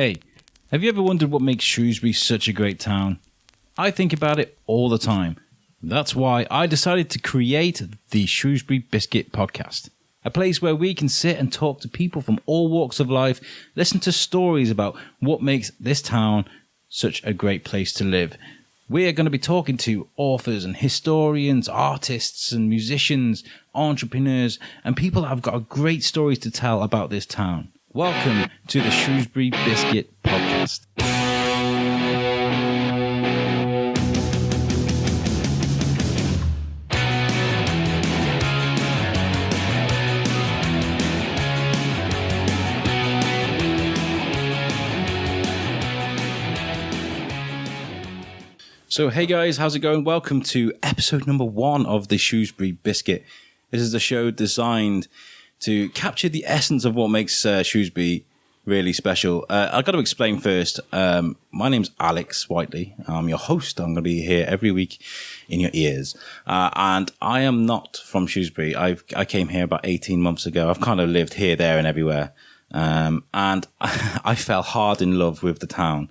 Hey, have you ever wondered what makes Shrewsbury such a great town? I think about it all the time. That's why I decided to create the Shrewsbury Biscuit podcast. A place where we can sit and talk to people from all walks of life, listen to stories about what makes this town such a great place to live. We're going to be talking to authors and historians, artists and musicians, entrepreneurs, and people that have got great stories to tell about this town. Welcome to the Shrewsbury Biscuit podcast. So, hey guys, how's it going? Welcome to episode number 1 of the Shrewsbury Biscuit. This is a show designed to capture the essence of what makes Shrewsbury really special. I've got to explain first. My name's Alex Whiteley. I'm your host. I'm going to be here every week in your ears. And I am not from Shrewsbury. I came here about 18 months ago. I've kind of lived here, there and everywhere. And I fell hard in love with the town.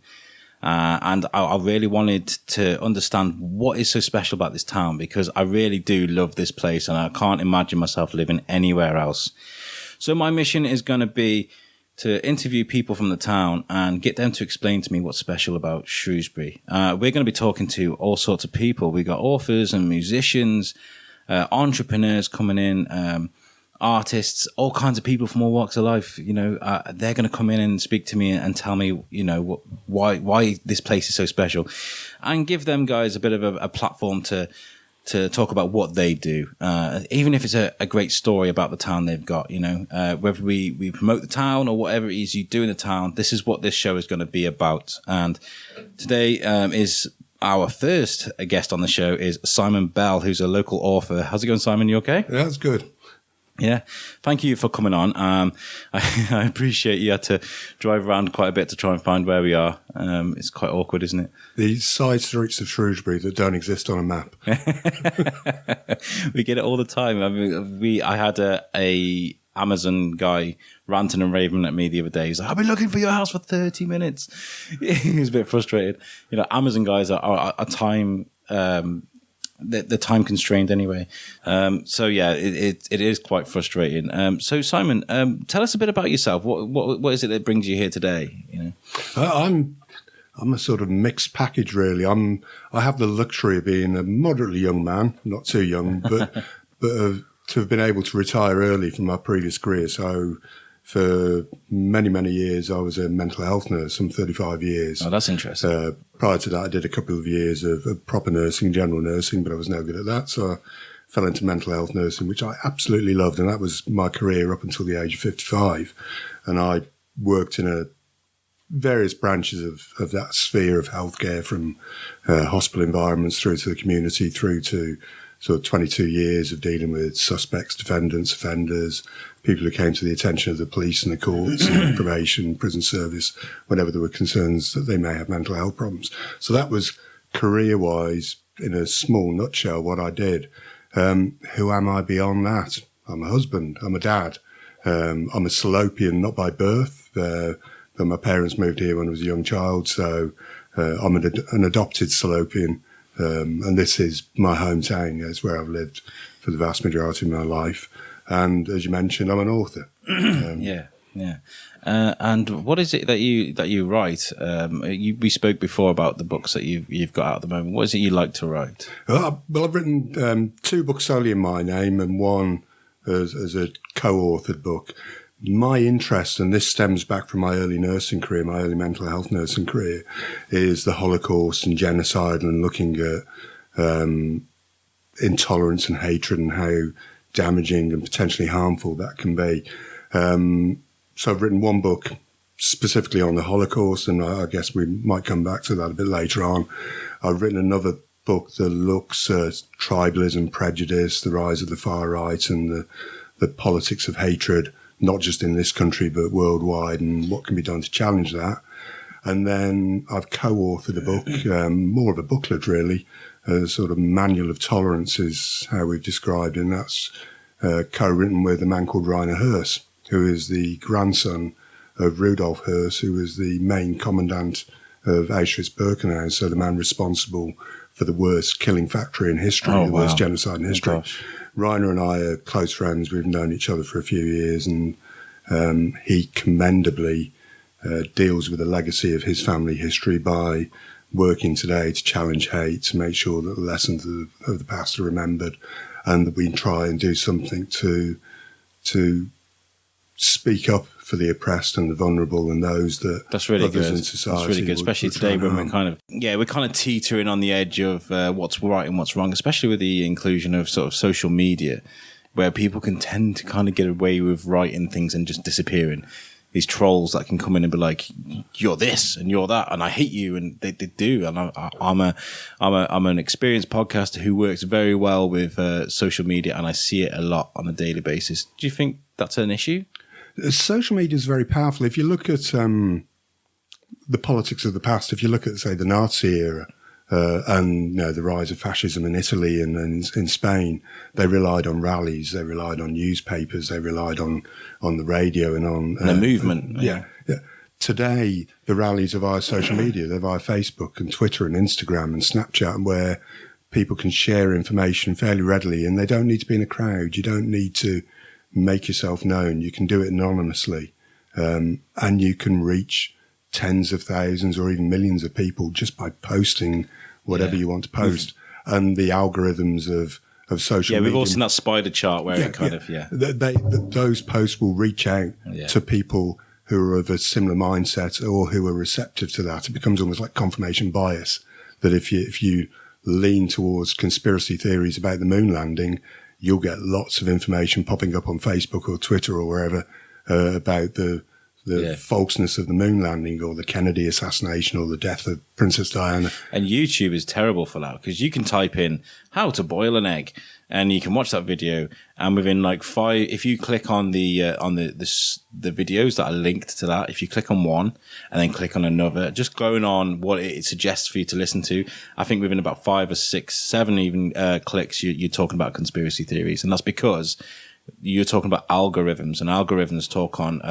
And I really wanted to understand what is so special about this town, because I really do love this place and I can't imagine myself living anywhere else. So my mission is going to be to interview people from the town and get them to explain to me what's special about Shrewsbury. We're going to be talking to all sorts of people. We got authors and musicians, entrepreneurs coming in, artists, all kinds of people from all walks of life. You know, they're going to come in and speak to me and tell me, you know, why this place is so special, and give them guys a bit of a platform to talk about what they do, even if it's a great story about the town they've got. You know, whether we promote the town or whatever it is you do in the town, this is what this show is going to be about. And today is our first guest on the show is Simon Bell, who's a local author. How's it going, Simon? You okay? Yeah, it's good. Yeah, thank you for coming on. I appreciate you had to drive around quite a bit to try and find where we are. It's quite awkward, isn't it? The side streets of Shrewsbury that don't exist on a map. We get it all the time. I mean, I had a Amazon guy ranting and raving at me the other day. He's like, "I've been looking for your house for 30 minutes." He was a bit frustrated. You know, Amazon guys are time. The time constrained anyway. So yeah, it is quite frustrating. So Simon, tell us a bit about yourself. What is it that brings you here today? You know, I'm a sort of mixed package, really. I have the luxury of being a moderately young man, not too young, but to have been able to retire early from my previous career. So for many, many years, I was a mental health nurse, some 35 years. Oh, that's interesting. Prior to that, I did a couple of years of proper nursing, general nursing, but I was no good at that. So I fell into mental health nursing, which I absolutely loved. And that was my career up until the age of 55. And I worked in various branches of that sphere of healthcare, from hospital environments through to the community, through to sort of 22 years of dealing with suspects, defendants, offenders, people who came to the attention of the police and the courts and probation, prison service, whenever there were concerns that they may have mental health problems. So that was career-wise, in a small nutshell, what I did. Who am I beyond that? I'm a husband. I'm a dad. I'm a Salopian, not by birth, but my parents moved here when I was a young child, so I'm an adopted Salopian. And this is my hometown. It's where I've lived for the vast majority of my life. And as you mentioned, I'm an author. Yeah. And what is it that you write? We spoke before about the books that you've got out at the moment. What is it you like to write? Well, I've written 2 books solely in my name and one as a co-authored book. My interest, and this stems back from my early nursing career, my early mental health nursing career, is the Holocaust and genocide, and looking at intolerance and hatred and how damaging and potentially harmful that can be. So I've written one book specifically on the Holocaust, and I guess we might come back to that a bit later on. I've written another book that looks at tribalism, prejudice, the rise of the far right, and the politics of hatred, not just in this country, but worldwide, and what can be done to challenge that. And then I've co-authored a book, more of a booklet really, a sort of manual of tolerance is how we've described, and that's co-written with a man called Rainer Herse, who is the grandson of Rudolf Höss, who was the main commandant of Auschwitz-Birkenau, so the man responsible for the worst killing factory in history, the worst genocide in history. Rainer and I are close friends. We've known each other for a few years, and he commendably deals with the legacy of his family history by working today to challenge hate, to make sure that the lessons of the past are remembered, and that we try and do something to speak up for the oppressed and the vulnerable and those that that's really others good. in society. That's really good, especially today when we're kind of teetering on the edge of what's right and what's wrong, especially with the inclusion of sort of social media, where people can tend to kind of get away with writing things and just disappearing. These trolls that can come in and be like, "You're this and you're that, and I hate you," and they do. And I'm an experienced podcaster who works very well with social media, and I see it a lot on a daily basis. Do you think that's an issue? Social media is very powerful. If you look at the politics of the past, if you look at, say, the Nazi era and the rise of fascism in Italy and in Spain, they relied on rallies, they relied on newspapers, they relied on the radio and on the movement. Yeah. Today, the rallies are via social media. They're via Facebook and Twitter and Instagram and Snapchat, where people can share information fairly readily, and they don't need to be in a crowd. You don't need to make yourself known. You can do it anonymously, and you can reach tens of thousands or even millions of people just by posting whatever you want to post. And the algorithms of social media. Yeah, we've all seen that spider chart where those posts will reach out to people who are of a similar mindset or who are receptive to that. It becomes almost like confirmation bias, that if you lean towards conspiracy theories about the moon landing, you'll get lots of information popping up on Facebook or Twitter or wherever about the falseness of the moon landing or the Kennedy assassination or the death of Princess Diana. And YouTube is terrible for that, because you can type in how to boil an egg and you can watch that video, and within like 5, if you click on the videos that are linked to that, if you click on one and then click on another, just going on what it suggests for you to listen to, I think within about 5 or 6, 7 even clicks, you're talking about conspiracy theories. And that's because you're talking about algorithms, and algorithms talk on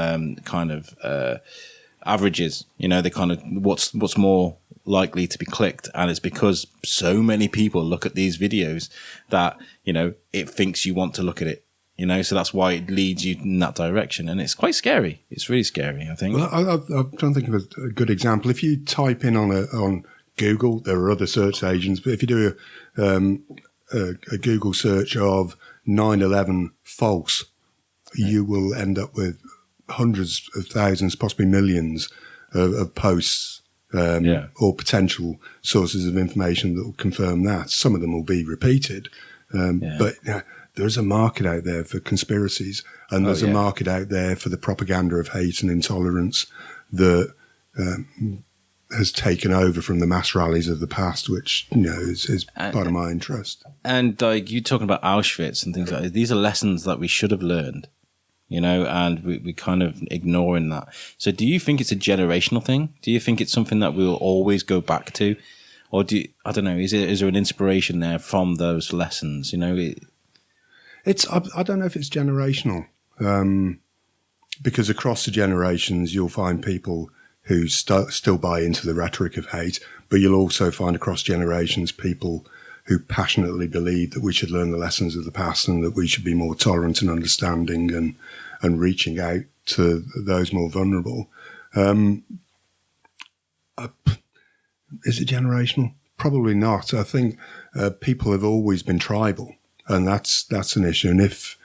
averages. They kind of what's more likely to be clicked, and it's because so many people look at these videos that it thinks you want to look at it. So that's why it leads you in that direction, and it's quite scary. It's really scary, I think. Well, I'm trying to think of a good example. If you type in on Google, there are other search agents, but if you do a Google search of 9/11 false, you will end up with hundreds of thousands, possibly millions of posts or potential sources of information that will confirm that. Some of them will be repeated, but there's a market out there for conspiracies, and there's a market out there for the propaganda of hate and intolerance that has taken over from the mass rallies of the past, which is part of my interest. And you talking about Auschwitz and things like that, these are lessons that we should have learned, and we kind of ignoring that. So do you think it's a generational thing? Do you think it's something that we'll always go back to? Or I don't know, is there an inspiration there from those lessons? I don't know if it's generational, because across the generations, you'll find people who still buy into the rhetoric of hate, but you'll also find across generations people who passionately believe that we should learn the lessons of the past and that we should be more tolerant and understanding and reaching out to those more vulnerable. Is it generational? Probably not. I think people have always been tribal, and that's an issue. And if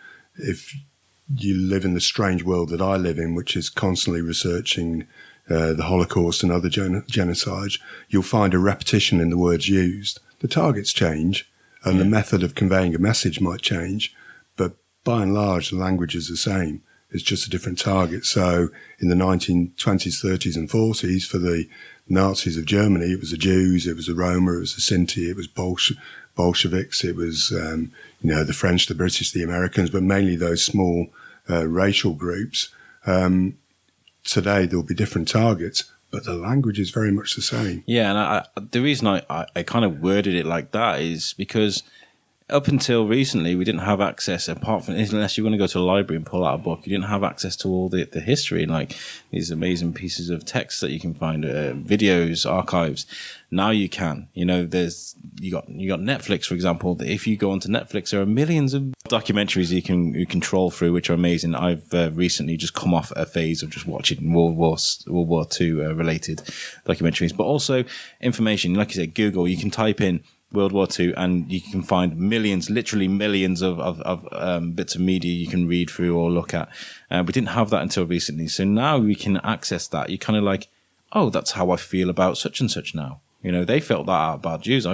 you live in the strange world that I live in, which is constantly researching the Holocaust and other genocides, you'll find a repetition in the words used. The targets change, and the method of conveying a message might change, but by and large, the language is the same. It's just a different target. So in the 1920s, 30s, and 40s, for the Nazis of Germany, it was the Jews, it was the Roma, it was the Sinti, it was Bolsheviks, it was the French, the British, the Americans, but mainly those small racial groups. Today there'll be different targets, but the language is very much the same. Yeah, and the reason I kind of worded it like that is because up until recently, we didn't have access, apart from, unless you want to go to a library and pull out a book, you didn't have access to all the history and like these amazing pieces of text that you can find, videos, archives. Now you can, you know, you got Netflix, for example. If you go onto Netflix, there are millions of documentaries you can troll through, which are amazing. I've recently just come off a phase of just watching World War II related documentaries, but also information. Like you said, Google, you can type in World War II, and you can find millions, literally millions of bits of media you can read through or look at. We didn't have that until recently. So now we can access that. You're kind of like, oh, that's how I feel about such and such now. You know, they felt that out about Jews.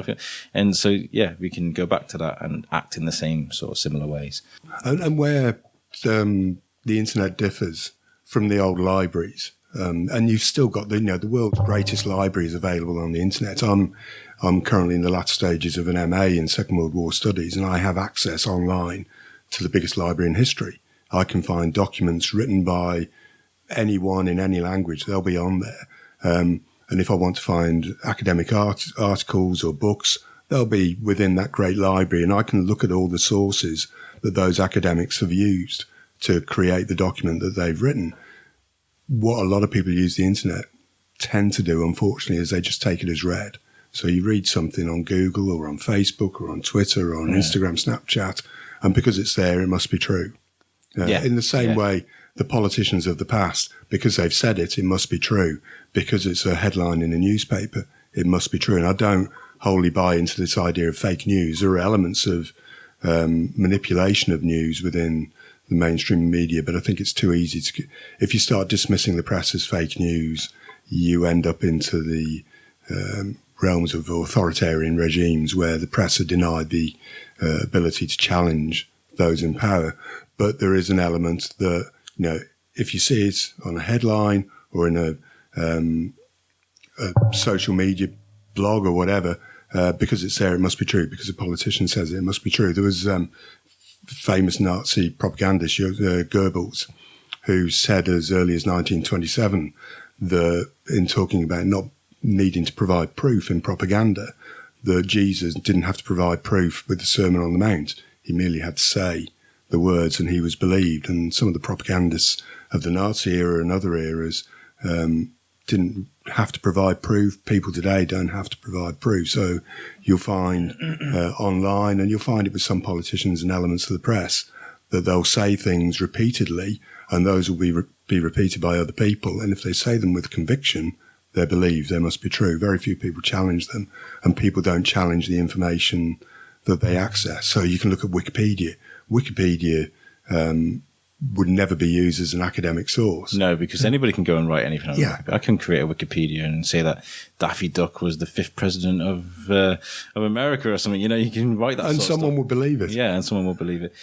And so, yeah, we can go back to that and act in the same sort of similar ways. And where the internet differs from the old libraries, and you've still got the world's greatest libraries available on the internet. I'm currently in the latter stages of an MA in Second World War Studies, and I have access online to the biggest library in history. I can find documents written by anyone in any language. They'll be on there. And if I want to find academic articles or books, they'll be within that great library, and I can look at all the sources that those academics have used to create the document that they've written. What a lot of people who use the internet tend to do, unfortunately, is they just take it as read. So you read something on Google or on Facebook or on Twitter or on Instagram, Snapchat, and because it's there, it must be true. In the same way, the politicians of the past, because they've said it, it must be true. Because it's a headline in a newspaper, it must be true. And I don't wholly buy into this idea of fake news. There are elements of manipulation of news within the mainstream media, but I think it's too easy to. If you start dismissing the press as fake news, you end up into the realms of authoritarian regimes where the press are denied the ability to challenge those in power. But there is an element that, if you see it on a headline or in a social media blog or whatever, because it's there, it must be true. Because a politician says it must be true. There was famous Nazi propagandist Goebbels, who said as early as 1927 that, in talking about not needing to provide proof in propaganda, that Jesus didn't have to provide proof with the Sermon on the Mount. He merely had to say the words and he was believed. And some of the propagandists of the Nazi era and other eras didn't have to provide proof. People today don't have to provide proof. So you'll find online, and you'll find it with some politicians and elements of the press, that they'll say things repeatedly, and those will be repeated by other people. And if they say them with conviction, they're believed, they must be true. Very few people challenge them, and people don't challenge the information that they access. So you can look at Wikipedia. Wikipedia would never be used as an academic source. No, because anybody can go and write anything on Wikipedia. I can create a Wikipedia and say that Daffy Duck was the 5th president of America or something. You can write that. And someone will believe it. Yeah, and someone will believe it.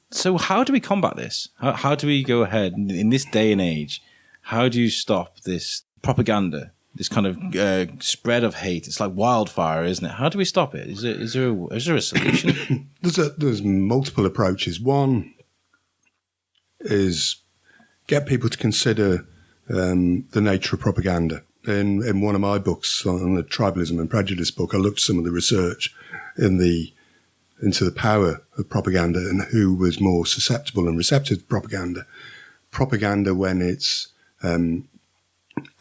So how do we combat this? How do we go ahead in this day and age? How do you stop this propaganda, this kind of spread of hate? It's like wildfire, isn't it? How do we stop it? Is there a solution? There's multiple approaches. One is get people to consider the nature of propaganda. In one of my books on the tribalism and prejudice book, I looked at some of the research into the power of propaganda and who was more susceptible and receptive to propaganda. Propaganda, when it's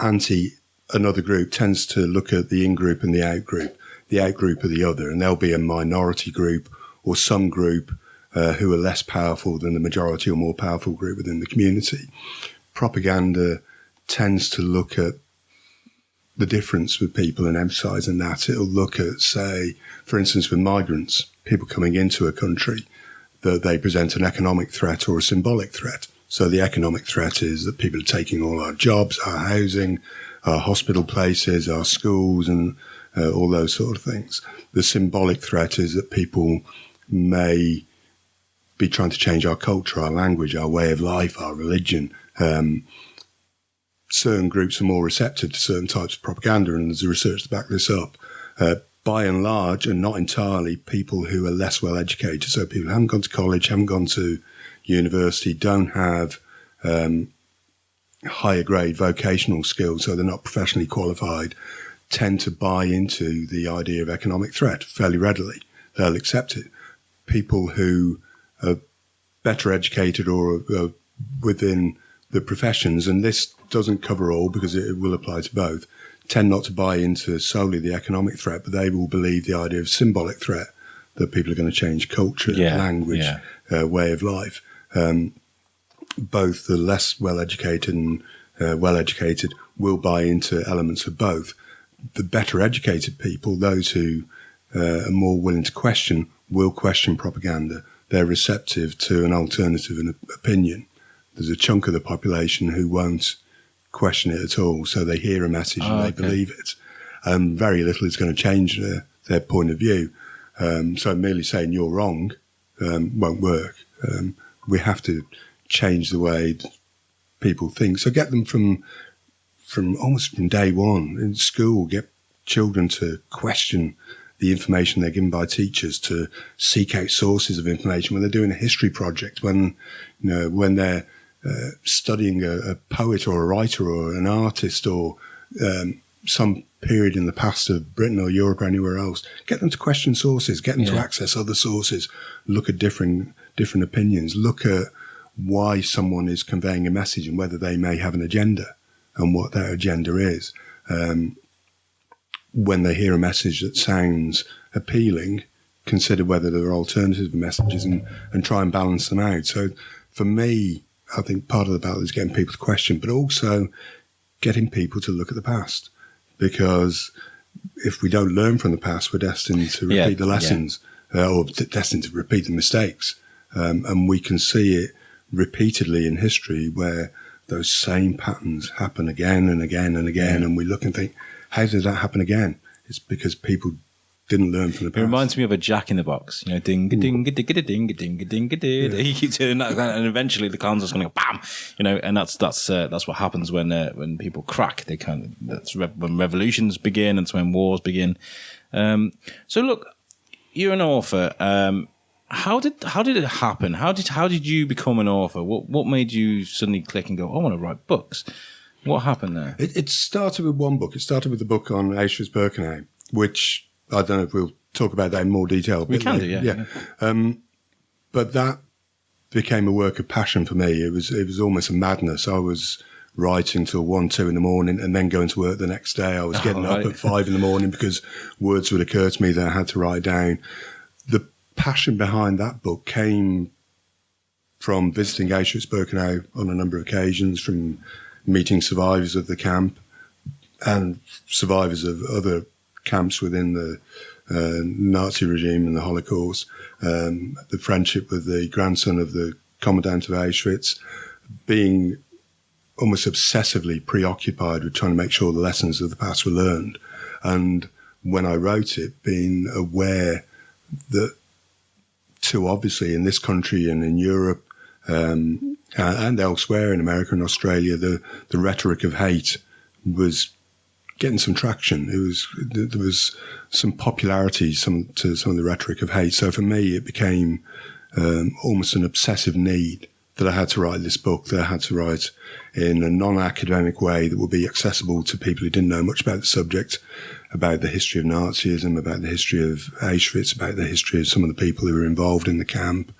anti another group, tends to look at the in-group and the out-group. The out-group are the other, and there'll be a minority group or some group who are less powerful than the majority or more powerful group within the community. Propaganda tends to look at the difference with people and emphasising that. It'll look at, say, for instance, with migrants, people coming into a country, that they present an economic threat or a symbolic threat. So the economic threat is that people are taking all our jobs, our housing, our hospital places, our schools, and all those sort of things. The symbolic threat is that people may be trying to change our culture, our language, our way of life, our religion. Certain groups are more receptive to certain types of propaganda, and there's research to back this up. By and large, and not entirely, people who are less well educated, so people who haven't gone to college, haven't gone to university, don't have higher grade vocational skills, so they're not professionally qualified, tend to buy into the idea of economic threat fairly readily. They'll accept it. people who are better educated or within the professions, and this doesn't cover all because it will apply to both, tend not to buy into solely the economic threat, but they will believe the idea of symbolic threat, that people are going to change culture, language, way of life. Both the less well-educated and well-educated will buy into elements of both. The better educated people, those who are more willing to question, will question propaganda. They're receptive to an alternative opinion. There's a chunk of the population who won't question it at all, so they hear a message and they believe it. Very little is going to change their point of view. So merely saying you're wrong won't work. We have to change the way people think. So get them from almost from day one in school, get children to question the information they're given by teachers, to seek out sources of information when they're doing a history project, when they're studying a poet or a writer or an artist or some period in the past of Britain or Europe or anywhere else. Get them to question sources, get them to access other sources, look at different opinions, look at why someone is conveying a message and whether they may have an agenda and what that agenda is. When they hear a message that sounds appealing, consider whether there are alternative messages and try and balance them out. So for me, I think part of the battle is getting people to question, but also getting people to look at the past. Because if we don't learn from the past, we're destined to repeat the lessons or destined to repeat the mistakes. And we can see it repeatedly in history where those same patterns happen again and again and again. And we look and think, how did that happen again? It's because people didn't learn from the past. It reminds me of a Jack in the Box, ding a ding a ding a ding a ding a ding a ding. You keep doing that, and eventually the console's going to go bam, and that's what happens when people crack. That's when revolutions begin, and it's when wars begin. So look, you're an author. How did it happen? How did you become an author? What made you suddenly click and go, I want to write books? What happened there? It started with one book. It started with the book on Auschwitz-Birkenau, which I don't know if we'll talk about that in more detail. We can do, yeah. But that became a work of passion for me. It was almost a madness. I was writing till 1, 2 in the morning and then going to work the next day. I was getting up at 5 in the morning because words would occur to me that I had to write down. The passion behind that book came from visiting Auschwitz-Birkenau on a number of occasions, from meeting survivors of the camp and survivors of other camps within the Nazi regime and the Holocaust, the friendship with the grandson of the commandant of Auschwitz, being almost obsessively preoccupied with trying to make sure the lessons of the past were learned. And when I wrote it, being aware that too obviously in this country and in Europe and elsewhere in America and Australia, the rhetoric of hate was getting some traction. There was some popularity to some of the rhetoric of hate. So for me, it became almost an obsessive need that I had to write this book, that I had to write in a non-academic way that would be accessible to people who didn't know much about the subject, about the history of Nazism, about the history of Auschwitz, about the history of some of the people who were involved in the camp.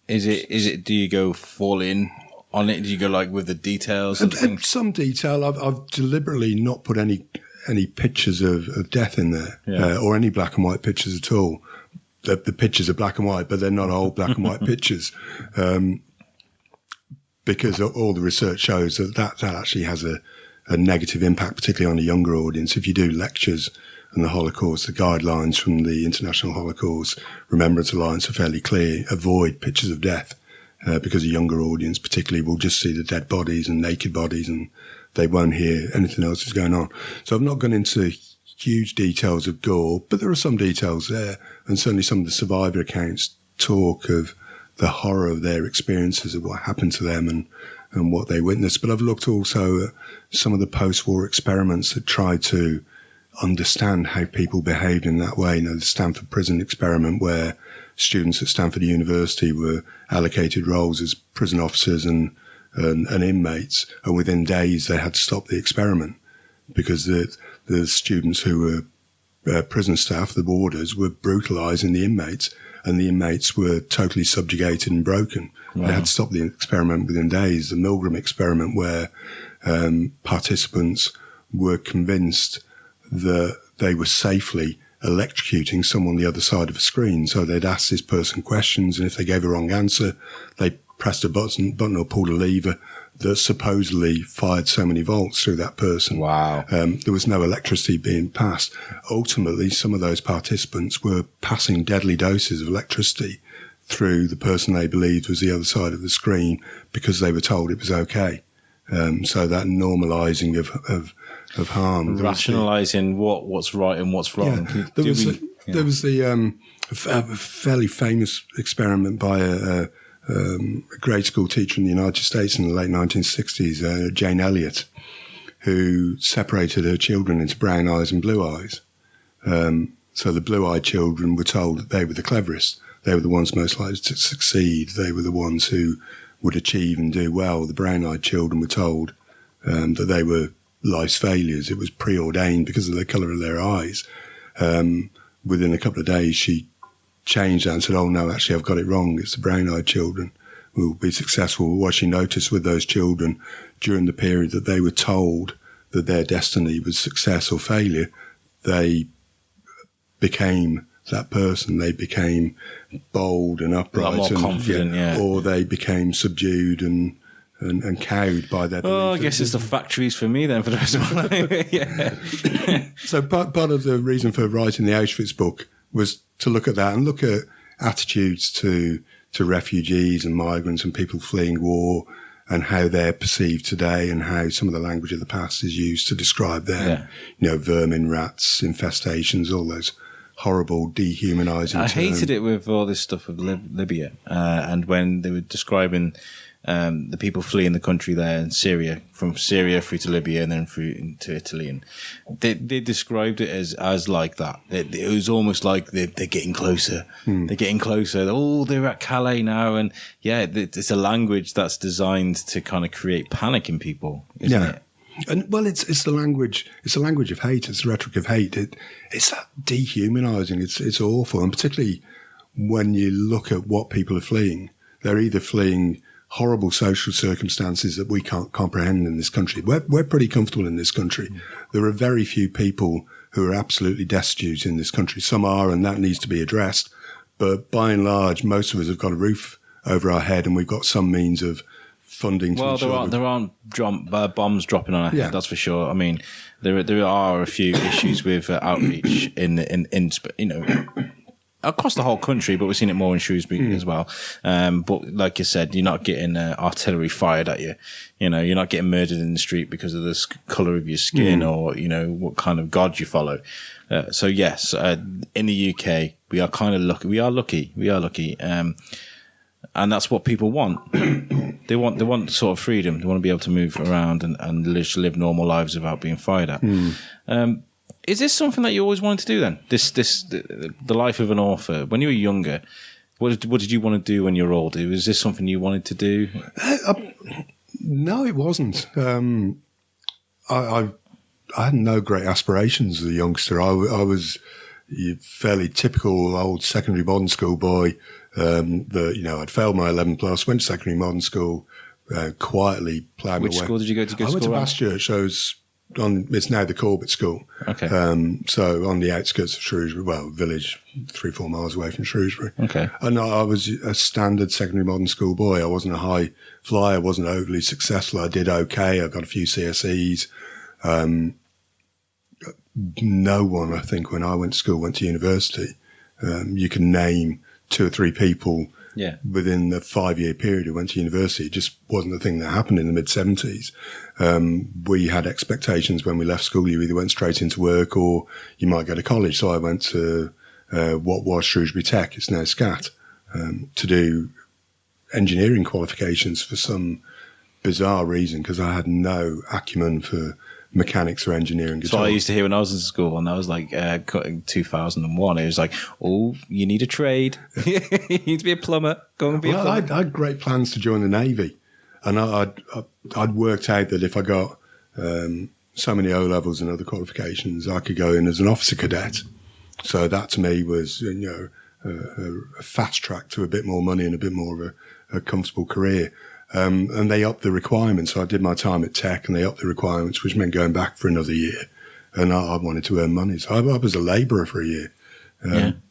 Is it? Do you go full in on it? Do you go like with the details? Some detail. I've deliberately not put any pictures of death in there, or any black and white pictures at all. The pictures are black and white, but they're not all black and white pictures, because all the research shows that actually has a negative impact, particularly on a younger audience. If you do lectures on the Holocaust, the guidelines from the International Holocaust Remembrance Alliance are fairly clear. Avoid pictures of death, because a younger audience particularly will just see the dead bodies and naked bodies, and they won't hear anything else that's going on. So I've not gone into huge details of gore, but there are some details there, and certainly some of the survivor accounts talk of the horror of their experiences of what happened to them and what they witnessed. But I've looked also at some of the post-war experiments that tried to understand how people behaved in that way. The Stanford prison experiment, where students at Stanford University were allocated roles as prison officers and inmates, and within days they had to stop the experiment because the students who were prison staff, the warders, were brutalising the inmates, and the inmates were totally subjugated and broken. Wow. They had to stop the experiment within days. The Milgram experiment, where participants were convinced that they were safely electrocuting someone on the other side of a screen. So they'd ask this person questions, and if they gave a wrong answer, they pressed a button or pulled a lever that supposedly fired so many volts through that person. Wow. There was no electricity being passed. Ultimately, some of those participants were passing deadly doses of electricity through the person they believed was the other side of the screen because they were told it was okay. So that normalising of harm. Rationalising what's right and what's wrong. Yeah. There was the fairly famous experiment by a grade school teacher in the United States in the late 1960s, Jane Elliott, who separated her children into brown eyes and blue eyes. So the blue-eyed children were told that they were the cleverest. They were the ones most likely to succeed. They were the ones who would achieve and do well. The brown-eyed children were told that they were life's failures. It was preordained because of the colour of their eyes. Within a couple of days, she changed that and said, oh, no, actually, I've got it wrong. It's the brown-eyed children who will be successful. What she noticed with those children during the period that they were told that their destiny was success or failure, they became that person. They became bold and upright. More confident, yeah. Or they became subdued and cowed by their belief. Oh, I guess it's the factories for me then for the rest of my life. Yeah. So part of the reason for writing the Auschwitz book was to look at that and look at attitudes to refugees and migrants and people fleeing war and how they're perceived today and how some of the language of the past is used to describe them. Yeah. Vermin, rats, infestations, all those horrible, dehumanising terms. I hated it with all this stuff with Libya and when they were describing the people fleeing the country there in Syria, from Syria through to Libya and then through to Italy, and they described it as like that. It was almost like they're getting closer. They're getting closer. Oh, they're at Calais now, and yeah, it's a language that's designed to kind of create panic in people, isn't it? And well, it's the language. It's the language of hate. It's the rhetoric of hate. It's that dehumanising. It's awful, and particularly when you look at what people are fleeing, they're either fleeing horrible social circumstances that we can't comprehend in this country. We're pretty comfortable in this country. There are very few people who are absolutely destitute in this country. Some are, and that needs to be addressed. But by and large, most of us have got a roof over our head, and we've got some means of funding. Well, there aren't bombs dropping on our head, that's for sure. I mean, there are a few issues with outreach in across the whole country, but we're seeing it more in Shrewsbury as well. But like you said, you're not getting artillery fired at you. You're not getting murdered in the street because of the colour of your skin or, what kind of God you follow. So yes, in the UK, we are kind of lucky. We are lucky. And that's what people want. They want sort of freedom. They want to be able to move around and live normal lives without being fired at. Is this something that you always wanted to do then? The life of an author. When you were younger, what did you want to do when you were older? Was this something you wanted to do? No, it wasn't. I had no great aspirations as a youngster. I was a fairly typical old secondary modern school boy. I'd failed my 11 plus, went to secondary modern school, quietly ploughed my way. Which school did you go to? I went to Baschurch. It's now the Corbett School. Okay. So on the outskirts of Shrewsbury, village 3-4 miles away from Shrewsbury. Okay. And I was a standard secondary modern school boy. I wasn't a high flyer. I wasn't overly successful. I did okay. I got a few CSEs. No one, I think, when I went to school, went to university. You can name 2 or 3 people within the 5-year period who went to university. It just wasn't a thing that happened in the mid-70s. We had expectations when we left school. You either went straight into work or you might go to college. So I went to what was Shrewsbury Tech, it's now SCAT, to do engineering qualifications for some bizarre reason because I had no acumen for mechanics or engineering. That's what I used to hear when I was in school, and that was like 2001. It was like, oh, you need a trade. You need to be a plumber. Go and be a plumber. I had great plans to join the Navy, and I'd worked out that if I got so many O-levels and other qualifications, I could go in as an officer cadet. So that to me was, a fast track to a bit more money and a bit more of a comfortable career. And they upped the requirements. So I did my time at Tech and they upped the requirements, which meant going back for another year. And I wanted to earn money. So I was a labourer for a year.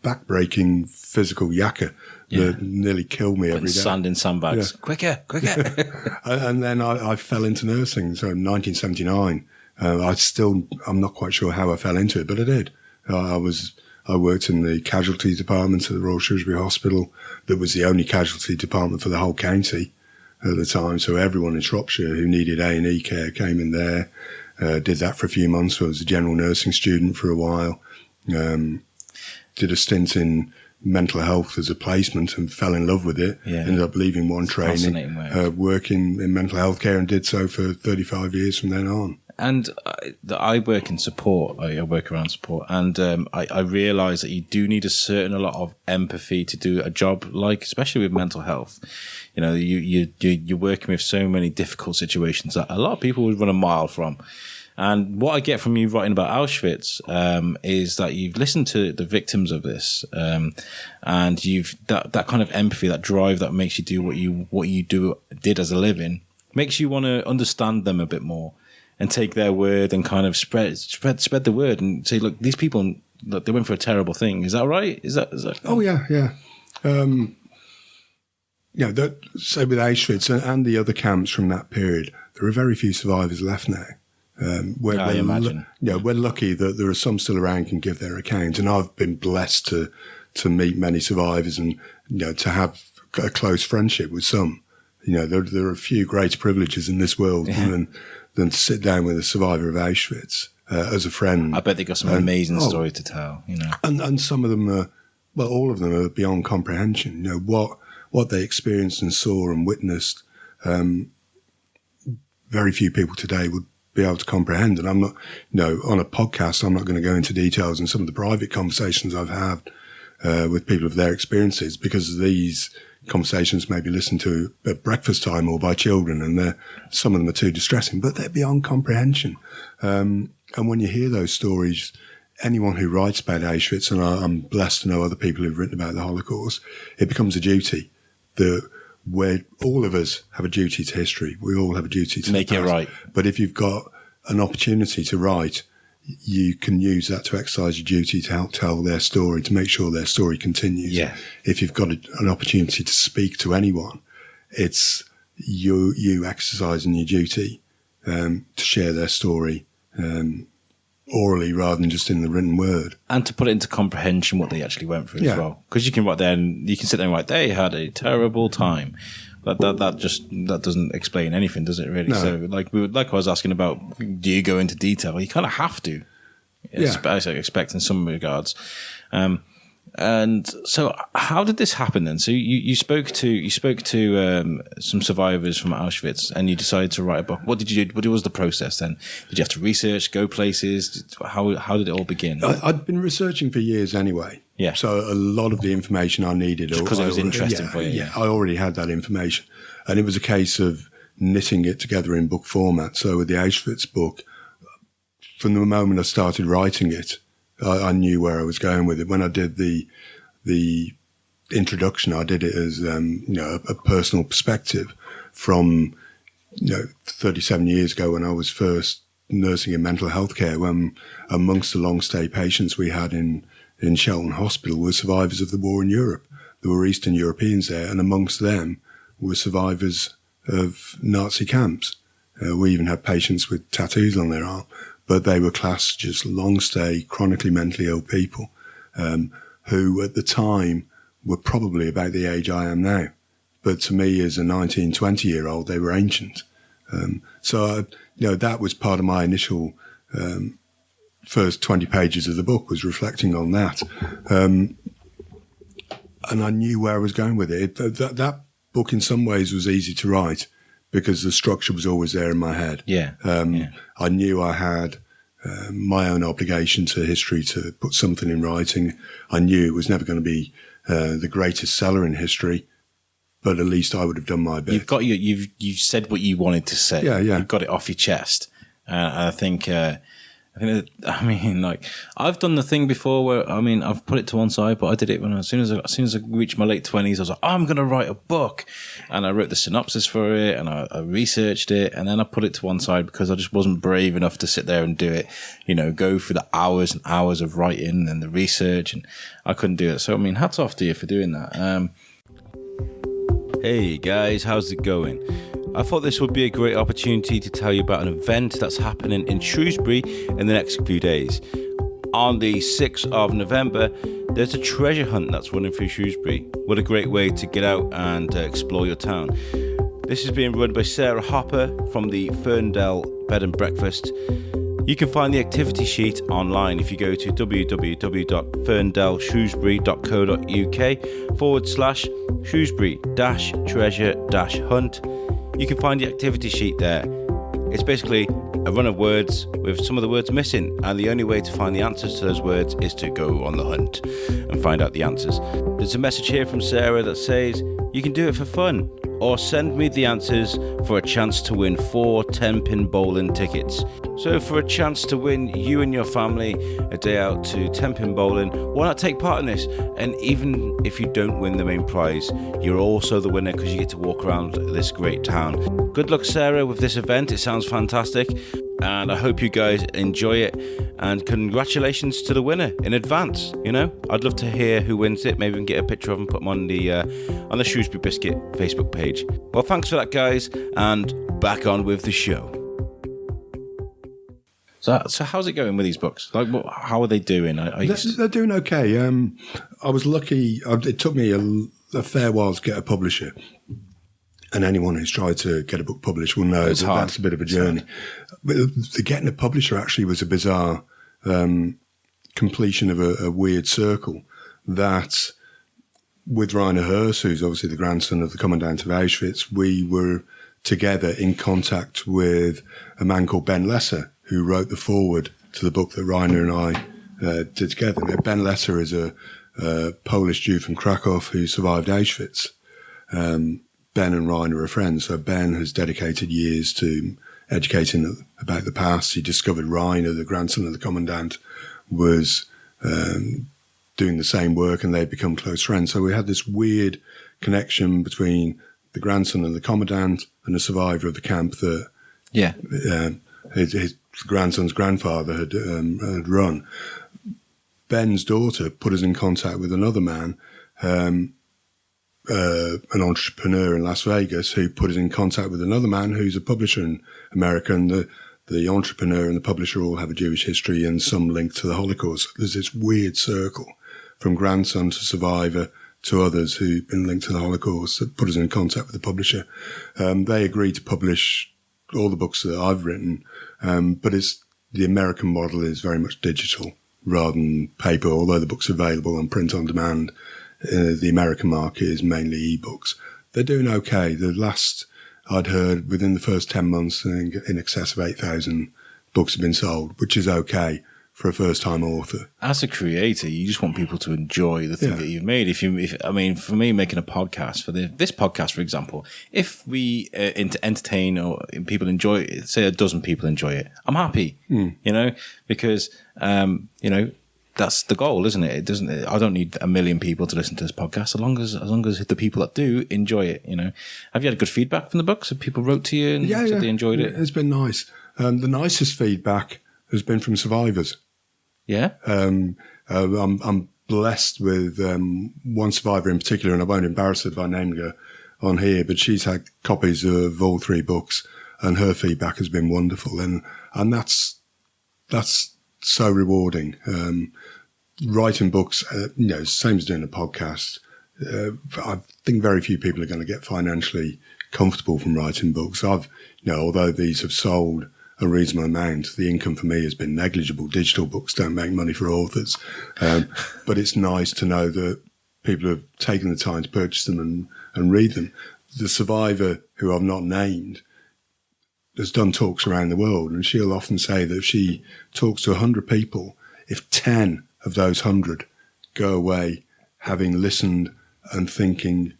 Back-breaking physical yakka that nearly killed me every day. Sand in sandbags. Yeah. Quicker. And then I fell into nursing. So in 1979, I'm not quite sure how I fell into it, but I did. I worked in the casualty department at the Royal Shrewsbury Hospital. That was the only casualty department for the whole county at the time. So everyone in Shropshire who needed A&E care came in there. Did that for a few months. I was a general nursing student for a while. Did a stint in mental health as a placement and fell in love with it. Ended up leaving one training, working in mental health care, and did so for 35 years from then on. And I work in support. I work around support, and I realise that you do need a lot of empathy to do a job like, especially with mental health. You know, you're working with so many difficult situations that a lot of people would run a mile from. And what I get from you writing about Auschwitz is that you've listened to the victims of this, and you've that kind of empathy, that drive that makes you do what you did as a living, makes you want to understand them a bit more and take their word and kind of spread the word and say, look, these people, look, they went through a terrible thing. Is that right? Is that? Oh yeah. Say with Auschwitz and the other camps from that period, there are very few survivors left now. I imagine. We're lucky that there are some still around can give their account, and I've been blessed to meet many survivors and to have a close friendship with some. There are a few greater privileges in this world than to sit down with a survivor of Auschwitz as a friend. I bet they got some amazing stories to tell. And some of them are, well, all of them are beyond comprehension. What they experienced and saw and witnessed. Very few people today would be able to comprehend. And I'm not, on a podcast, I'm not going to go into details in some of the private conversations I've had with people of their experiences, because these conversations may be listened to at breakfast time or by children, and some of them are too distressing, but they're beyond comprehension. And when you hear those stories, anyone who writes about Auschwitz, and I'm blessed to know other people who've written about the Holocaust, it becomes a duty where all of us have a duty to history. We all have a duty to make it right. But if you've got an opportunity to write, you can use that to exercise your duty to help tell their story, to make sure their story continues. Yeah. If you've got an opportunity to speak to anyone, it's you exercising your duty to share their story orally rather than just in the written word. And to put it into comprehension what they actually went through as well. Because you can write there and you can sit there and write, they had a terrible time. That doesn't explain anything, does it really? No. So like I was asking about, do you go into detail? You kind of have to. I expect in some regards. And so how did this happen then? So you spoke to some survivors from Auschwitz, and you decided to write a book. What did you do? What was the process then? Did you have to research, go places? How did it all begin? I'd been researching for years anyway. Yeah. So a lot of the information I needed, because it was interesting for you. Yeah, I already had that information, and it was a case of knitting it together in book format. So with the Auschwitz book, from the moment I started writing it, I knew where I was going with it. When I did the introduction, I did it as a personal perspective from 37 years ago when I was first nursing in mental health care, when amongst the long stay patients we had in Shelton Hospital were survivors of the war in Europe. There were Eastern Europeans there, and amongst them were survivors of Nazi camps. We even had patients with tattoos on their arm. But they were classed just long-stay, chronically mentally ill people who at the time were probably about the age I am now. But to me, as a 19, 20-year-old, they were ancient. So that was part of my initial first 20 pages of the book, was reflecting on that. And I knew where I was going with it. That book in some ways was easy to write, because the structure was always there in my head. I knew I had my own obligation to history to put something in writing. I knew it was never going to be the greatest seller in history, but at least I would have done my bit. You've said what you wanted to say. Yeah. You've got it off your chest. I think like I've done the thing before where I've put it to one side, but I did it when as soon as I reached my late 20s, I was like, I'm going to write a book, and I wrote the synopsis for it, and I researched it, and then I put it to one side because I just wasn't brave enough to sit there and do it, go through the hours and hours of writing and the research, and I couldn't do it. So hats off to you for doing that. Hey guys, how's it going? I thought this would be a great opportunity to tell you about an event that's happening in Shrewsbury in the next few days. On the 6th of November, there's a treasure hunt that's running through Shrewsbury. What a great way to get out and explore your town. This is being run by Sarah Hopper from the Ferndale Bed and Breakfast. You can find the activity sheet online if you go to www.ferndaleshrewsbury.co.uk/Shrewsbury-treasure-hunt. You can find the activity sheet there. It's basically a run of words with some of the words missing, and the only way to find the answers to those words is to go on the hunt and find out the answers. There's a message here from Sarah that says, you can do it for fun, or send me the answers for a chance to win 4 10-pin bowling tickets. So for a chance to win you and your family a day out to 10-pin bowling, why not take part in this? And even if you don't win the main prize, you're also the winner because you get to walk around this great town. Good luck, Sarah, with this event. It sounds fantastic, and I hope you guys enjoy it. And congratulations to the winner in advance. I'd love to hear who wins it. Maybe we can get a picture of them, put them on the Shrewsbury Biscuit Facebook page. Well, thanks for that, guys, and back on with the show. So how's it going with these books? Like, how are they doing? They're doing okay. I was lucky. It took me a fair while to get a publisher. And anyone who's tried to get a book published will know that's a bit of a journey. But getting a publisher actually was a bizarre completion of a weird circle that with Rainer Herz, who's obviously the grandson of the Commandant of Auschwitz, we were together in contact with a man called Ben Lesser, who wrote the foreword to the book that Rainer and I did together. Now, Ben Lesser is a Polish Jew from Krakow who survived Auschwitz. Ben and Rainer are friends, so Ben has dedicated years to educating about the past. He discovered Rainer, the grandson of the Commandant, was doing the same work, and they'd become close friends. So we had this weird connection between the grandson of the Commandant and a survivor of the camp that his grandson's grandfather had run. Ben's daughter put us in contact with another man, an entrepreneur in Las Vegas, who put us in contact with another man who's a publisher in America, and the entrepreneur and the publisher all have a Jewish history and some link to the Holocaust. There's this weird circle from grandson to survivor to others who've been linked to the Holocaust that put us in contact with the publisher. They agreed to publish all the books that I've written, but the American model is very much digital rather than paper, although the book's available on print on demand. The American market is mainly ebooks. They're doing okay. The last I'd heard, within the first 10 months, in excess of 8,000 books have been sold, which is okay for a first-time author. As a creator, you just want people to enjoy the thing that you've made. For me, making a podcast, for this podcast, for example, if we entertain or people enjoy it, say a dozen people enjoy it, I'm happy, because, that's the goal, isn't it? I don't need 1 million people to listen to this podcast, as long as the people that do enjoy it. Have you had good feedback from the books? Have people wrote to you and said they enjoyed it? It's been nice. The nicest feedback has been from survivors. Yeah. I'm blessed with one survivor in particular, and I won't embarrass her by naming her on here, but she's had copies of all 3 books, and her feedback has been wonderful, and that's so rewarding. Writing books, same as doing a podcast. I think very few people are going to get financially comfortable from writing books. Although these have sold a reasonable amount, the income for me has been negligible. Digital books don't make money for authors. But it's nice to know that people have taken the time to purchase them and read them. The survivor, who I've not named, has done talks around the world, and she'll often say that if she talks to 100 people, if 10 of those 100 go away having listened and thinking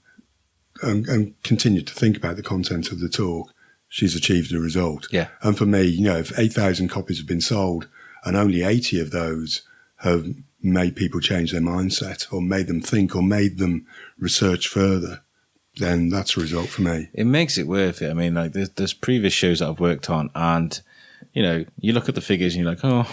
and continue to think about the content of the talk, she's achieved a result. Yeah. And for me, you know, if 8,000 copies have been sold and only 80 of those have made people change their mindset or made them think or made them research further, then that's a result for me. It makes it worth it. I mean, like there's previous shows that I've worked on, and you know, you look at the figures and you're like, oh,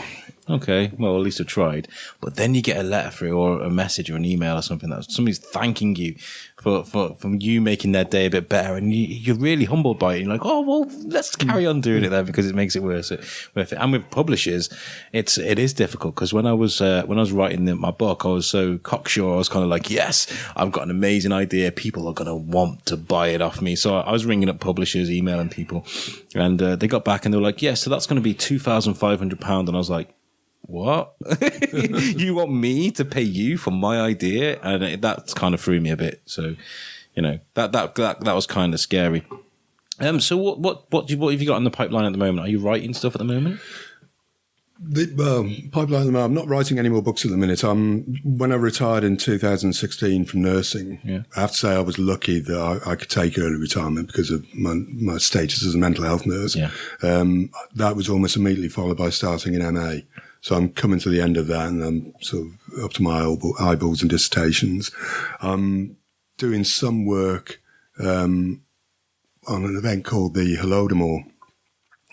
okay, well, at least I tried. But then you get a letter through or a message or an email or something that somebody's thanking you for you making their day a bit better, and you're really humbled by it. You're like, oh, well, let's carry on doing it then, because it makes it worth it. And with publishers, it is difficult, because when I was writing my book, I was so cocksure. I was kind of like, yes, I've got an amazing idea. People are going to want to buy it off me. So I was ringing up publishers, emailing people, and they got back and they were like, yes, so that's going to be £2,500. And I was like, what? You want me to pay you for my idea? And that kind of threw me a bit. So, you know, that was kind of scary. So what have you got in the pipeline at the moment? Are you writing stuff at the moment? The pipeline at the moment, I'm not writing any more books at the minute. When I retired in 2016 from nursing, Yeah. I have to say I was lucky that I could take early retirement because of my status as a mental health nurse. Yeah. That was almost immediately followed by starting an MA. So I'm coming to the end of that, and I'm sort of up to my eyeballs in dissertations. I'm doing some work on an event called the Holodomor,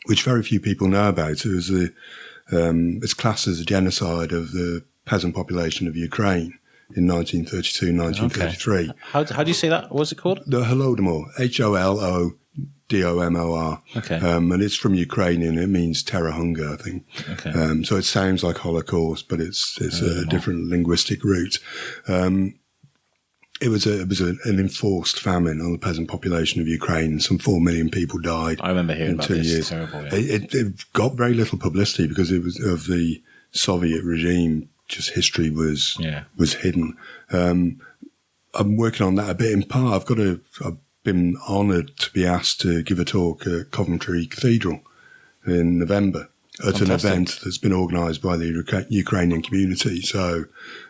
which very few people know about. It's classed as a genocide of the peasant population of Ukraine in 1932, 1933. Okay. How do you say that? What's it called? The Holodomor, Holodomor. Okay. And it's from Ukrainian. It means terror hunger, I think. Okay. So it sounds like Holocaust, but it's a different linguistic root. It was an enforced famine on the peasant population of Ukraine. Some 4 million people died. I remember hearing in about 2 this. years. It's terrible. Yeah. It got very little publicity because it was of the Soviet regime. Just history was hidden. I'm working on that a bit in part. I've been honoured to be asked to give a talk at Coventry Cathedral in November at an event that's been organised by the Ukrainian community. So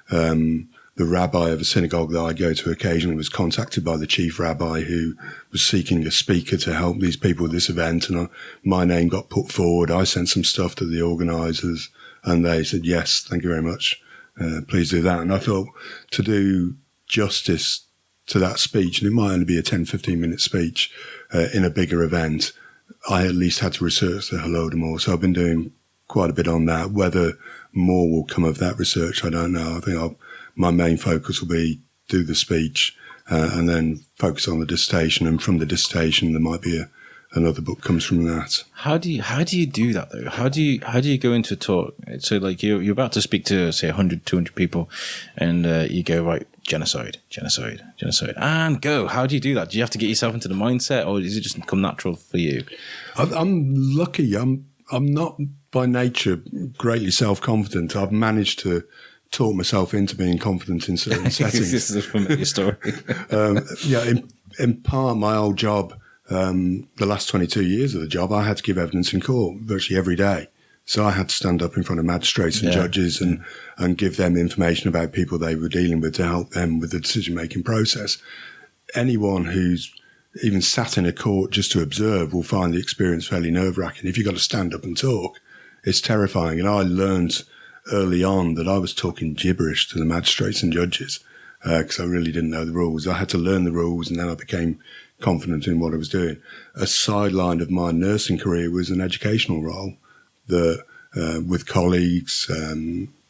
the rabbi of a synagogue that I go to occasionally was contacted by the chief rabbi, who was seeking a speaker to help these people with this event, and my name got put forward. I sent some stuff to the organisers, and they said, yes, thank you very much, please do that. And I thought, to do justice to that speech, and it might only be a 10-15 minute speech in a bigger event, I at least had to research the Holodomor. So I've been doing quite a bit on that. Whether more will come of that research, I don't know. I think my main focus will be do the speech and then focus on the dissertation, and from the dissertation there might be another book comes from that. How do you do that though? How do you go into a talk? So like you're about to speak to say 100, 200 people, and you go, right, genocide, and go. How do you do that? Do you have to get yourself into the mindset, or does it just come natural for you? I'm lucky. I'm not by nature greatly self-confident. I've managed to talk myself into being confident in certain settings. This is a familiar story. In part, my old job, the last 22 years of the job, I had to give evidence in court virtually every day. So I had to stand up in front of magistrates and judges and give them information about people they were dealing with to help them with the decision-making process. Anyone who's even sat in a court just to observe will find the experience fairly nerve-wracking. If you've got to stand up and talk, it's terrifying. And I learned early on that I was talking gibberish to the magistrates and judges because I really didn't know the rules. I had to learn the rules, and then I became confident in what I was doing. A sideline of my nursing career was an educational role that with colleagues,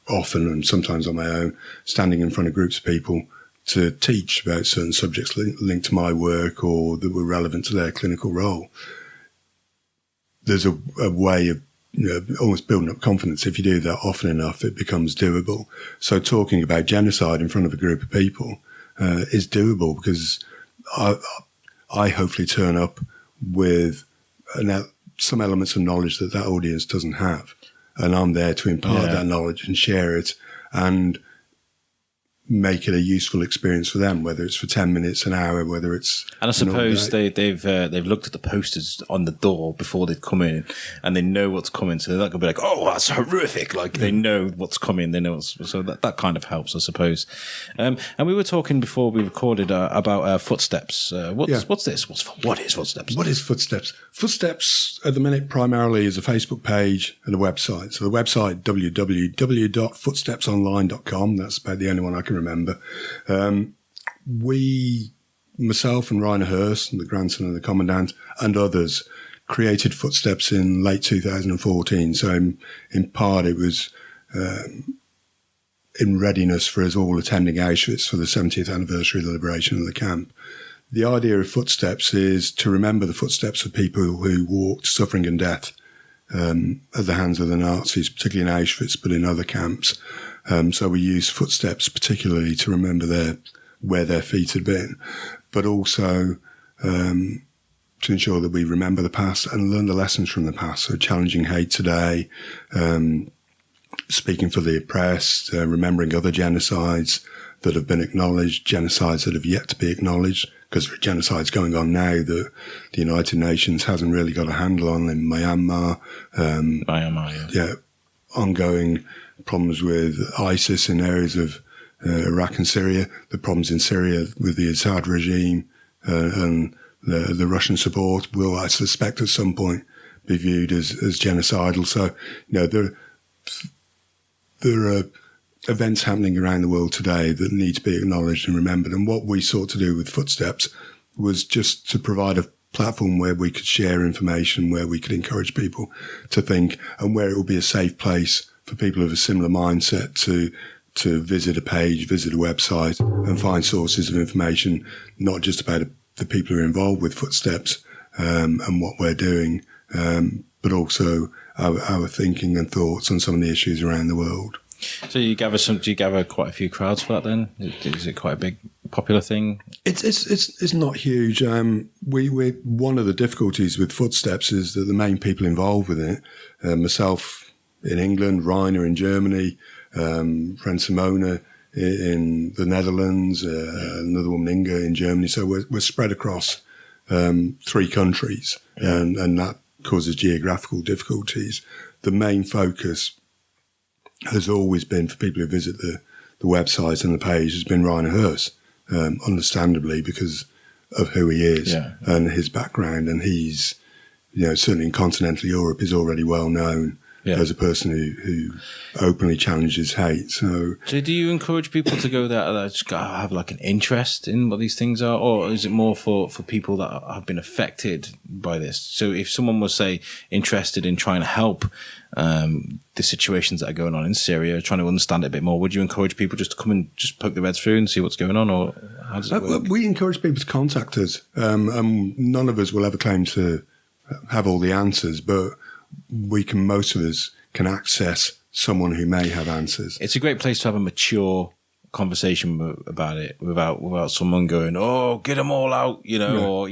often and sometimes on my own, standing in front of groups of people to teach about certain subjects linked to my work or that were relevant to their clinical role. There's a way of almost building up confidence. If you do that often enough, it becomes doable. So talking about genocide in front of a group of people is doable because I hopefully turn up with some elements of knowledge that audience doesn't have. And I'm there to impart that knowledge and share it. And make it a useful experience for them, whether it's for 10 minutes, an hour, whether it's... And I suppose they've looked at the posters on the door before they've come in, and they know what's coming, so they're not going to be like, oh, that's horrific. Like, they know what's coming, they know so that kind of helps, I suppose. And we were talking before we recorded about Footsteps. What's this? What is Footsteps? What is Footsteps? Footsteps, at the minute, primarily is a Facebook page and a website. So the website, www.footstepsonline.com, that's about the only one I can remember. Myself and Rainer Hurst, the grandson of the Commandant, and others created Footsteps in late 2014. So in part it was in readiness for us all attending Auschwitz for the 70th anniversary of the liberation of the camp. The idea of Footsteps is to remember the footsteps of people who walked suffering and death at the hands of the Nazis, particularly in Auschwitz, but in other camps. So we use footsteps particularly to remember where their feet had been, but also to ensure that we remember the past and learn the lessons from the past. So challenging hate today, speaking for the oppressed, remembering other genocides that have been acknowledged, genocides that have yet to be acknowledged, because there are genocides going on now that the United Nations hasn't really got a handle on in Myanmar. Ongoing problems with ISIS in areas of Iraq and Syria, the problems in Syria with the Assad regime and the Russian support will, I suspect, at some point be viewed as genocidal. So, there are events happening around the world today that need to be acknowledged and remembered. And what we sought to do with Footsteps was just to provide a platform where we could share information, where we could encourage people to think, and where it would be a safe place for people of a similar mindset to visit a page, visit a website, and find sources of information, not just about the people who are involved with Footsteps and what we're doing, but also our thinking and thoughts on some of the issues around the world. So do you gather quite a few crowds for that then? Is it quite a big, popular thing? It's not huge. One of the difficulties with Footsteps is that the main people involved with it, myself in England, Rainer in Germany, friend Simona in the Netherlands, another woman, Inga, in Germany. So we're spread across 3 countries, and that causes geographical difficulties. The main focus has always been, for people who visit the website and the page, has been Rainer Hurst, understandably, because of who he is and his background. And he's, certainly in continental Europe, is already well known as a person who openly challenges hate. So do you encourage people to go there that just have like an interest in what these things are, or is it more for people that have been affected by this? So if someone was, say, interested in trying to help the situations that are going on in Syria, trying to understand it a bit more, would you encourage people just to come and just poke their heads through and see what's going on, or how does it work? We encourage people to contact us. None of us will ever claim to have all the answers, but most of us can access someone who may have answers. It's a great place to have a mature conversation about it without someone going, oh, get them all out, or,